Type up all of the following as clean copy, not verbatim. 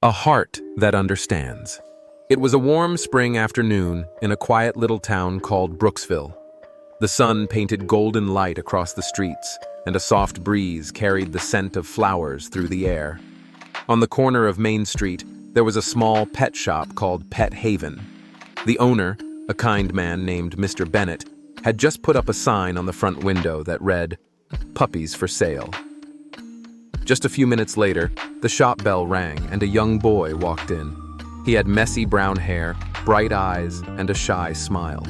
A heart that understands. It was a warm spring afternoon in a quiet little town called Brooksville. The sun painted golden light across the streets, and a soft breeze carried the scent of flowers through the air. On the corner of Main Street, there was a small pet shop called Pet Haven. The owner, a kind man named Mr. Bennett, had just put up a sign on the front window that read, "Puppies for sale." Just a few minutes later, the shop bell rang and a young boy walked in. He had messy brown hair, bright eyes, and a shy smile.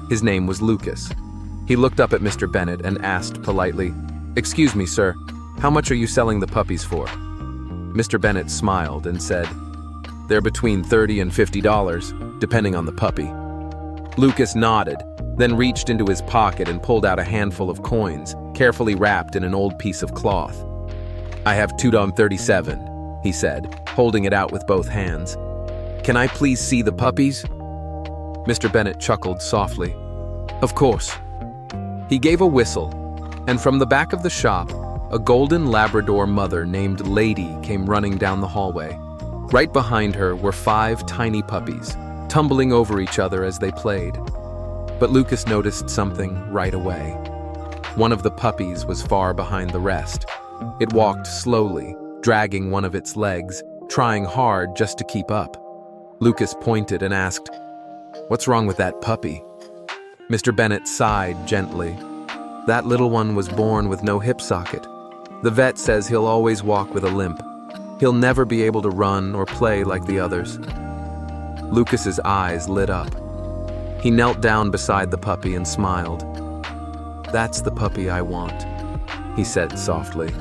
His name was Lucas. He looked up at Mr. Bennett and asked politely, "Excuse me, sir, how much are you selling the puppies for?" Mr. Bennett smiled and said, "They're between $30 and $50, depending on the puppy." Lucas nodded, then reached into his pocket and pulled out a handful of coins, carefully wrapped in an old piece of cloth. "I have $2.37, he said, holding it out with both hands. "Can I please see the puppies?" Mr. Bennett chuckled softly. "Of course." He gave a whistle, and from the back of the shop, a golden Labrador mother named Lady came running down the hallway. Right behind her were 5 tiny puppies, tumbling over each other as they played. But Lucas noticed something right away. One of the puppies was far behind the rest. It walked slowly, dragging one of its legs, trying hard just to keep up. Lucas pointed and asked, "What's wrong with that puppy?" Mr. Bennett sighed gently. "That little one was born with no hip socket. The vet says he'll always walk with a limp. He'll never be able to run or play like the others." Lucas's eyes lit up. He knelt down beside the puppy and smiled. "That's the puppy I want," he said softly.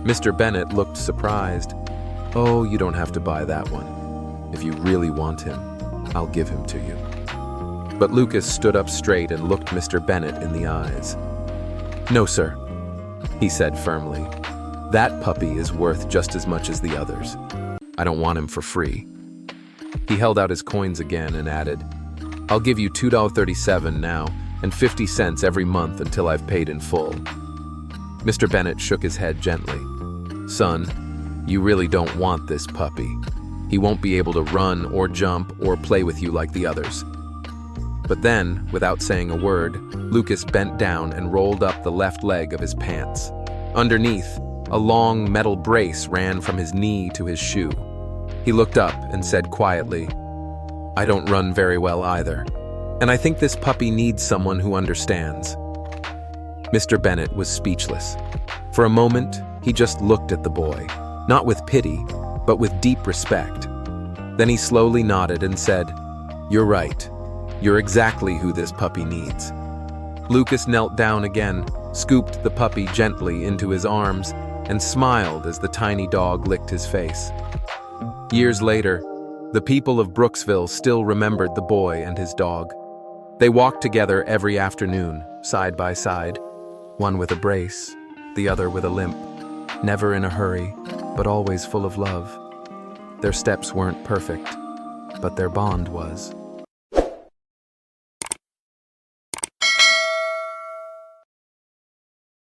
Mr. Bennett looked surprised. "Oh, you don't have to buy that one. If you really want him, I'll give him to you." But Lucas stood up straight and looked Mr. Bennett in the eyes. "No, sir," he said firmly. "That puppy is worth just as much as the others. I don't want him for free." He held out his coins again and added, "I'll give you $2.37 now and 50 cents every month until I've paid in full." Mr. Bennett shook his head gently. "Son, you really don't want this puppy. He won't be able to run or jump or play with you like the others." But then, without saying a word, Lucas bent down and rolled up the left leg of his pants. Underneath, a long metal brace ran from his knee to his shoe. He looked up and said quietly, "I don't run very well either, and I think this puppy needs someone who understands." Mr. Bennett was speechless. For a moment, he just looked at the boy, not with pity, but with deep respect. Then he slowly nodded and said, "You're right. You're exactly who this puppy needs." Lucas knelt down again, scooped the puppy gently into his arms, and smiled as the tiny dog licked his face. Years later, the people of Brooksville still remembered the boy and his dog. They walked together every afternoon, side by side, one with a brace, the other with a limp, never in a hurry, but always full of love. Their steps weren't perfect, but their bond was.